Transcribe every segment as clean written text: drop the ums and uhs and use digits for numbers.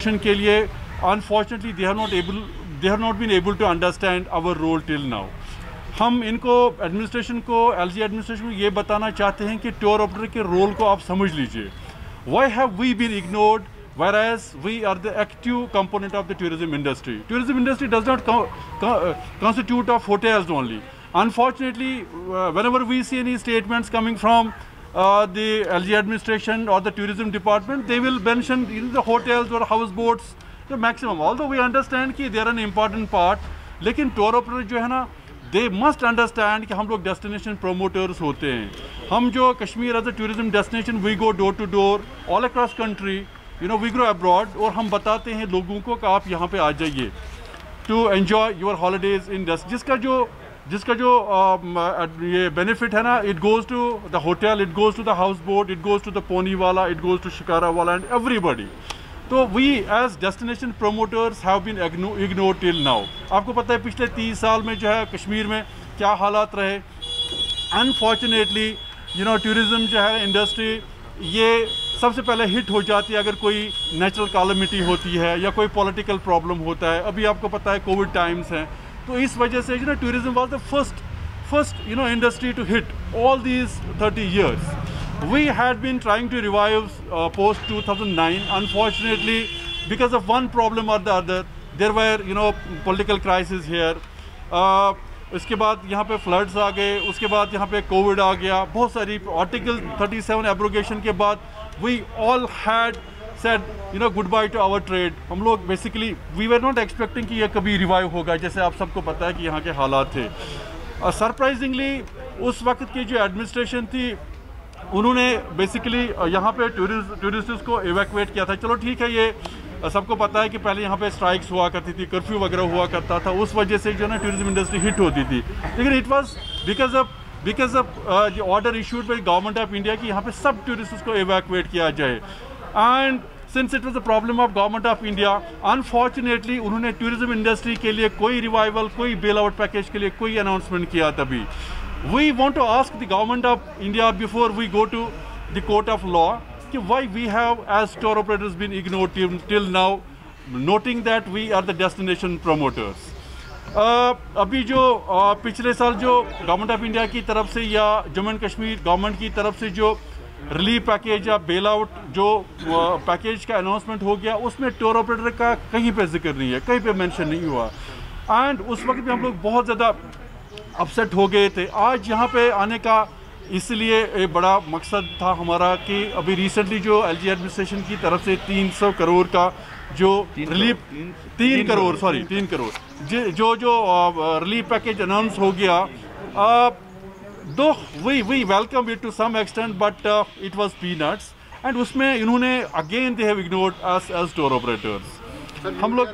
के लिए unfortunately they have not been able to understand our role till now. हम इनको एडमिनिस्ट्रेशन को एलजी एडमिनिस्ट्रेशन को ये बताना चाहते हैं कि टूर ऑपरेटर के रोल को आप समझ लीजिए। Why have we been ignored whereas we are the active component of the tourism industry. Tourism industry does not constitute of hotels only. Unfortunately, whenever we see any statements coming from the LG administration or the tourism department, they will mention the hotels or houseboats the maximum. Although we understand कि they are an important part, लेकिन tour operator जो है ना, they must understand कि हम लोग destination promoters होते हैं। हम जो Kashmir as a tourism destination, we go door to door all across country. We grow abroad और हम बताते हैं लोगों को कि आप यहाँ पे आ जाइए to enjoy your holidays in जिसका जो ये benefit है ना, it goes to the hotel, it goes to the houseboat, it goes to the pony wala, it goes to shikara wala and everybody. तो we as destination promoters have been ignored till now. आपको पता है पिछले 30 साल में जो है कश्मीर में क्या हालात रहे। Unfortunately, tourism जो है इंडस्ट्री ये सबसे पहले हिट हो जाती है अगर कोई नेचुरल कैलामिटी होती है या कोई पॉलिटिकल प्रॉब्लम होता है। अभी आपको पता है कोविड टाइम्स हैं, तो इस वजह से tourism was the first industry to hit all these 30 years. We had been trying to revive post 2009. Unfortunately, because of one problem or the other, there were political crisis here. उसके बाद यहाँ पे floods आ गए, उसके बाद यहाँ पे Covid आ गया, बहुत सारी आर्टिकल 37 एब्रोगेशन के बाद we all had said goodbye to our trade. हम लोग basically we were not expecting कि ये कभी रिवाइव होगा, जैसे आप सबको पता है कि यहाँ के हालात थे। सरप्राइजिंगली उस वक्त की जो एडमिनिस्ट्रेशन थी उन्होंने बेसिकली यहाँ पे टूरिस्ट्स को एवैक्यूएट किया था। चलो ठीक है, ये सबको पता है कि पहले यहाँ पे स्ट्राइक्स हुआ करती थी, कर्फ्यू वगैरह हुआ करता था, उस वजह से जो है ना टूरिज्म इंडस्ट्री हिट होती थी। लेकिन it was because of order issued by government of India कि यहाँ पे सब टूरिस्ट्स को एवैक्यूएट किया जाए। And since it was the problem of government of India, unfortunately उन्होंने टूरिज्म इंडस्ट्री के लिए कोई रिवाइवल, कोई बेल आउट पैकेज के लिए कोई अनाउंसमेंट किया तभी। We want to ask the government of India before we go to the court of law कि why we have as tour operators been ignored till now, noting that we are the destination promoters. अभी जो पिछले साल जो government of India की तरफ से या जम्मू एंड कश्मीर गवर्नमेंट की तरफ से जो रिलीफ पैकेज या बेल आउट जो पैकेज का अनाउंसमेंट हो गया, उसमें टूर ऑपरेटर का कहीं पे जिक्र नहीं है, कहीं पे मेंशन नहीं हुआ। एंड उस वक्त भी हम लोग बहुत ज़्यादा अपसेट हो गए थे। आज यहाँ पे आने का इसलिए एक बड़ा मकसद था हमारा कि अभी रिसेंटली जो एलजी एडमिनिस्ट्रेशन की तरफ से 300 करोड़ का जो रिलीफ 3 करोड़ जो रिलीफ पैकेज अनाउंस हो गया, though we welcome it to some extent but it was peanuts. And उसमें इन्होंने again they have ignored us as tour operators. हम लोग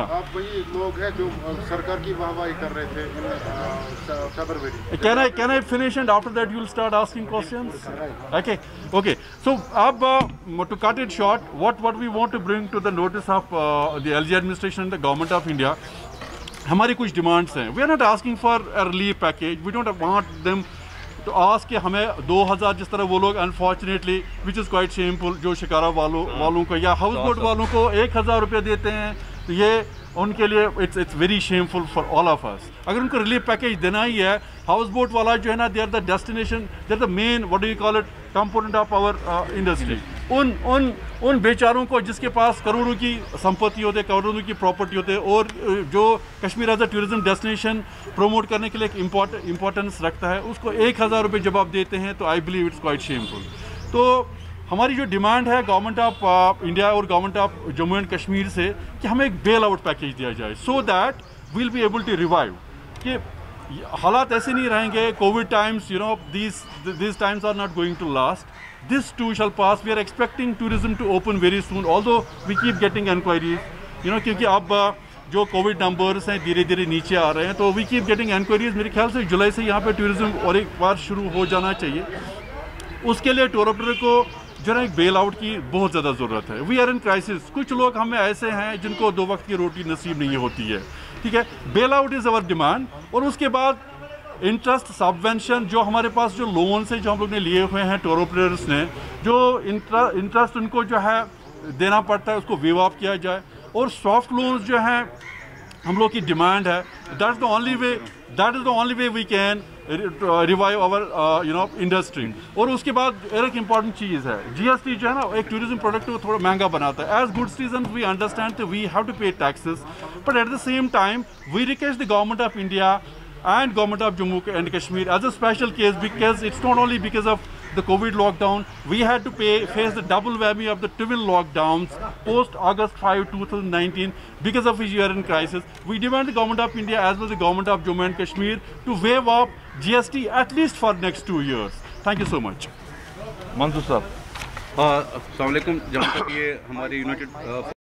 आप वही लोग हैं जो सरकार की वाहवाही कर रहे थे फरवरी। Can I finish and after that you will start asking questions? Okay. So to cut it short, what we want to bring to the notice of the LG administration and the government of India, हमारी कुछ demands हैं। We are not asking for a relief package. We don't want them to ask कि हमें 2000 जिस तरह वो लोग unfortunately which is quite shameful जो शिकारा वालों को या हाउस बोट वालों को 1000 रुपये देते हैं, तो ये उनके लिए it's very shameful for all of us. अगर उनको रिलीफ पैकेज देना ही है, हाउस बोट वाला जो है ना, they are the destination, they are the main what do you call it component of our industry. उन बेचारों को जिसके पास करोड़ों की संपत्ति होते, करोड़ों की प्रॉपर्टी होते, और जो Kashmir as a tourism destination promote करने के लिए एक इम्पोर्टेंस रखता है, उसको 1000 रुपये जब आप देते हैं तो I believe it's quite shameful. तो हमारी जो डिमांड है गवर्नमेंट ऑफ इंडिया और government of Jammu and Kashmir से कि हमें एक बेल आउट पैकेज दिया जाए, so that we'll be able to revive. कि हालात ऐसे नहीं रहेंगे, COVID times these times are not going to last. This too shall pass. We are expecting tourism to open very soon, although we keep getting enquiries, क्योंकि अब जो Covid numbers हैं धीरे धीरे नीचे आ रहे हैं, तो वी कीप गेटिंग एनक्वायरीज। मेरे ख्याल से जुलाई से यहाँ पे टूरिज्म और एक बार शुरू हो जाना चाहिए। उसके लिए टूर ऑपरेटर को जो है एक बेल आउट की बहुत ज़्यादा ज़रूरत है। We are in crisis. कुछ लोग हमें ऐसे हैं जिनको 2 वक्त की रोटी नसीब नहीं होती है, ठीक है। Bail out is our demand. और उसके बाद इंटरेस्ट सबवेंशन, जो हमारे पास जो लोन से जो हम लोग ने लिए हुए हैं टूर ऑपरेटर्स ने, जो इंटरेस्ट उनको जो है देना पड़ता है उसको वेव ऑफ किया जाए। और सॉफ्ट लोन्स जो हैं हम लोग की डिमांड है, that is the only way we can revive our industry. और उसके बाद एक इम्पॉर्टेंट चीज़ है, GST जो है ना एक टूरिज्म प्रोडक्ट को थोड़ा महंगा बनाता है। As good citizen we understand that we have to pay taxes, but at the same time we request the government of India and government of Jammu and Kashmir as a special case, because it's not only because of the COVID lockdown, we had to face the double whammy of the twin lockdowns post August 5, 2019, because of which we are in crisis. We demand the government of India as well as the government of Jammu and Kashmir to waive off GST at least for next 2 years. Thank you so much. Mansoor साहब, अस्सलाम वालेकुम। जहाँ तक ये हमारी United